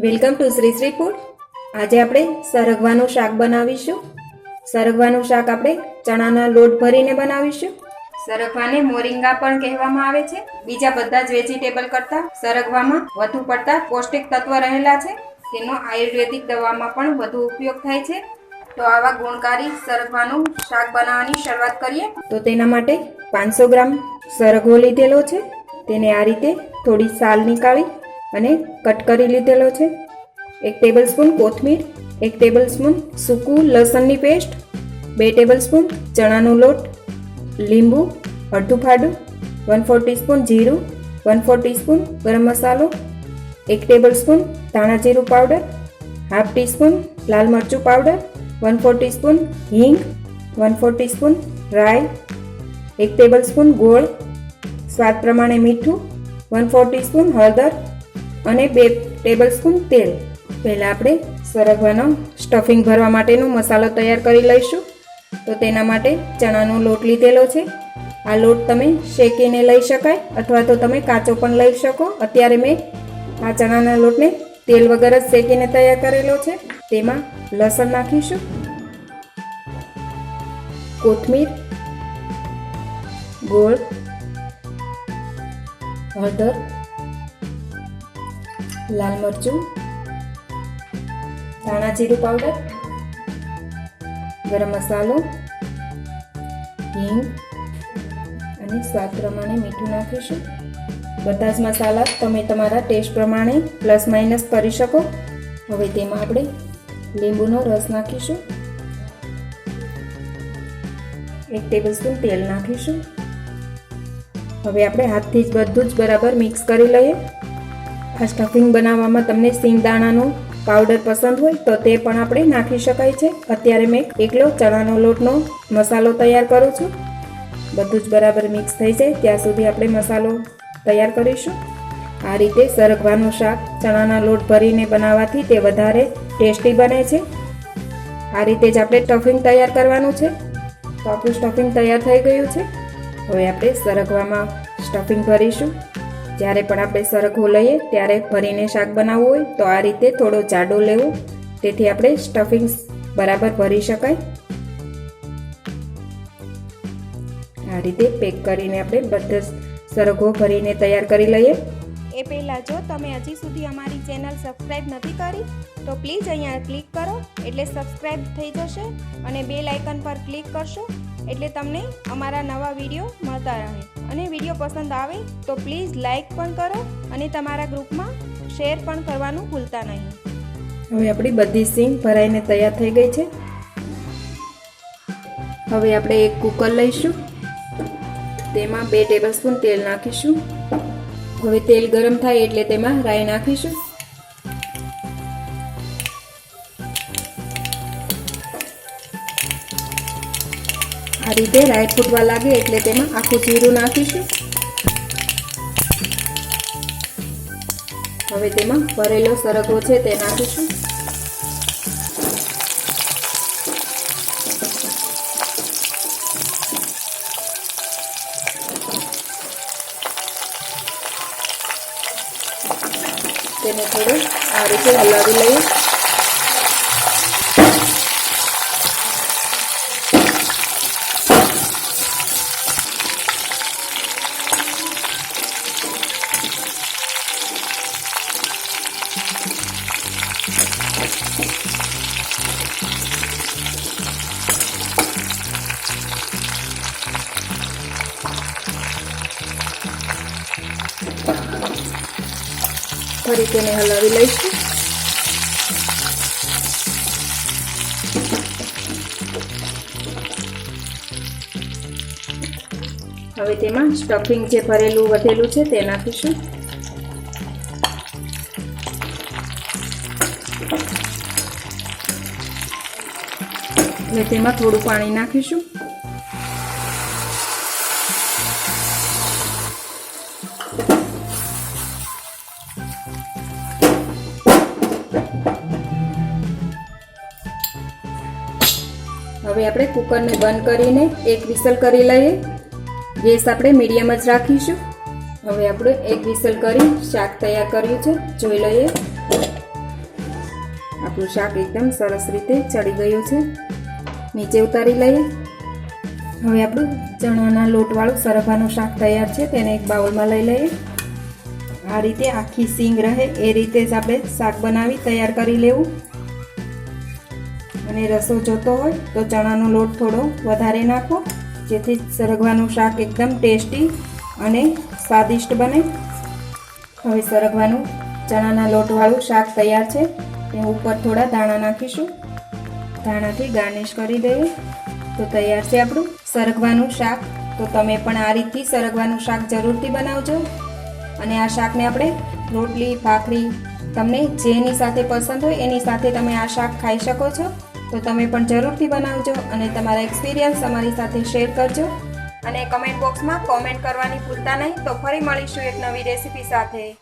Welcome to Shri Shri food. આજે આપણે સરગવાનું શાક બનાવીશું. સરગવાનું શાક આપણે ચણાના લોટ ભરીને બનાવીશું. સરગવાને મોરિંગા પણ કહેવામાં આવે છે. બીજા બધા જ વેજીટેબલ કરતાં સરગવામાં વધુ પડતા પૌષ્ટિક તત્વ રહેલા છે. તેનો આયુર્વેદિક દવામાં પણ વધુ ઉપયોગ થાય છે. તો આવા ગુણકારી સરગવાનું શાક બનાવવાની શરૂઆત કરીએ. તો તેના માટે 500 ગ્રામ સરગવો લીધેલો છે. તેને આ રીતે થોડી સાલ નીકાળી અને કટ કરી લીધેલો છે. 1 ટેબલસ્પૂન કોથમીર, 1 ટેબલસ્પૂન સૂકું લસણની પેસ્ટ, 2 ટેબલસ્પૂન ચણાનો લોટ, લીંબુ અડધું ફાડું, 1/4 ટીસ્પૂન જીરું, 1/4 ટીસ્પૂન ગરમ મસાલો, 1 ટેબલસ્પૂન ધાણા જીરું પાવડર, 1/2 ટીસ્પૂન લાલ મરચું પાવડર, 1/4 ટીસ્પૂન હિંગ, 1/4 ટીસ્પૂન રાઈ, 1 ટેબલસ્પૂન ગોળ, સ્વાદ પ્રમાણે મીઠું, 1/4 ટીસ્પૂન હળદર અને 2 ટેબલસ્પૂન તેલ. પહેલાં આપણે સરગવાનો સ્ટફિંગ ભરવા માટેનો મસાલો તૈયાર કરી લઈશું. તો તેના માટે ચણાનો લોટ લીધેલો છે. આ લોટ તમે શેકીને લઈ શકાય અથવા તો તમે કાચો પણ લઈ શકો. અત્યારે મેં આ ચણાના લોટને તેલ વગર જ શેકીને તૈયાર કરેલો છે. તેમાં લસણ નાખીશું, કોથમીર, ગોળ, હળદર, લાલ મરચું, ધાણા જીરું પાવડર, ગરમ મસાલો, હિંગ અને સ્વાદ પ્રમાણે મીઠું નાખીશું. બધા જ મસાલા તમે તમારા ટેસ્ટ પ્રમાણે પ્લસ માઇનસ કરી શકો. હવે તેમાં આપણે લીંબુનો રસ નાખીશું. 1 ટેબલસ્પૂન તેલ નાખીશું. હવે આપણે હાથથી જ બધું જ બરાબર મિક્સ કરી લઈએ. આ સ્ટફિંગ બનાવવામાં તમને સિંગદાણાનો પાવડર પસંદ હોય તો તે પણ આપણે નાખી શકાય છે. અત્યારે મેં એકલો ચણાનો લોટનો મસાલો તૈયાર કરું છું. બધું જ બરાબર મિક્સ થઈ જાય ત્યાં સુધી આપણે મસાલો તૈયાર કરીશું. આ રીતે સરગવાનું શાક ચણાના લોટ ભરીને બનાવવાથી તે વધારે ટેસ્ટી બને છે. આ રીતે જ આપણે સ્ટફિંગ તૈયાર કરવાનું છે. તો આપણું સ્ટફિંગ તૈયાર થઈ ગયું છે. હવે આપણે સરગવામાં સ્ટફિંગ ભરીશું. જ્યારે પણ આપણે સરગવો લઈએ ત્યારે ભરીને શાક બનાવવું હોય તો આ રીતે થોડો જાડો લેવો, તેથી આપણે સ્ટફિંગ બરાબર ભરી શકાય. આ રીતે પેક કરીને આપણે બધા સરગવો ભરીને તૈયાર કરી લઈએ. એ પહેલાં જો તમે હજી સુધી અમારી ચેનલ સબસ્ક્રાઈબ નથી કરી તો પ્લીઝ અહીંયા ક્લિક કરો એટલે સબસ્ક્રાઈબ થઈ જશે અને બેલ આઇકન પર ક્લિક કરશો એટલે તમને અમારા નવા વિડીયો મળતા રહે. અને વિડીયો પસંદ આવે તો પ્લીઝ લાઈક પણ કરો અને તમારા ગ્રુપમાં શેર પણ કરવાનું ભૂલતા નહીં. હવે આપણી બધી સીંગ ભરાઈને તૈયાર થઈ ગઈ છે. હવે આપણે એક કુકર લઈશું. તેમાં 2 ટેબલસ્પૂન તેલ નાખીશું. હવે તેલ ગરમ થાય એટલે તેમાં રાઈ નાખીશું. આ રીતે રાઈ ફૂટવા લાગે એટલે તેમાં આખું જીરું નાખીશું. હવે તેમાં ભરેલો સરગવો છે તે નાખીશું. તેને થોડું આ રીતે હલાવી લઈએ. ફરી તેને હલાવી લઈશું. હવે તેમાં સ્ટફિંગ જે ભરેલું વધેલું છે તે નાખીશું. હવે તેમાં થોડું પાણી નાખીશું. હવે આપણે કુકરને બંધ કરીને એક વિસલ કરી લઈએ. ગેસ આપણે મીડિયમ જ રાખીશું. હવે આપણે એક વિસલ કરી શાક તૈયાર કર્યું છે, જોઈ લઈએ. આપણું શાક એકદમ સરસ રીતે ચડી ગયું છે. નીચે ઉતારી લઈએ. હવે આપણું ચણાના લોટવાળું સરગવાનું શાક તૈયાર છે. તેને એક બાઉલમાં લઈ લઈએ. આ રીતે આખી સીંગ રહે એ રીતે જ આપણે શાક બનાવી તૈયાર કરી લેવું. અને રસો જોતો હોય તો ચણાનો લોટ થોડો વધારે નાખો, જેથી સરગવાનું શાક એકદમ ટેસ્ટી અને સ્વાદિષ્ટ બને. હવે સરગવાનું ચણાના લોટવાળું શાક તૈયાર છે. તે ઉપર થોડા દાણા નાખીશું. દાણાથી ગાર્નિશ કરી દઈએ તો તૈયાર છે આપણું સરગવાનું શાક. તો તમે પણ આ રીતથી સરગવાનું શાક જરૂરથી બનાવજો. અને આ શાકને આપણે રોટલી, ભાખરી, તમને જેની સાથે પસંદ હોય એની સાથે તમે આ શાક ખાઈ શકો છો. તો તમે પણ જરૂરથી બનાવજો અને તમારા એક્સપિરિયન્સ અમારી સાથે શેર કરજો. અને કમેન્ટ બોક્સમાં કોમેન્ટ કરવાની ભૂલતા નહીં. તો ફરી મળીશું એક નવી રેસીપી સાથે.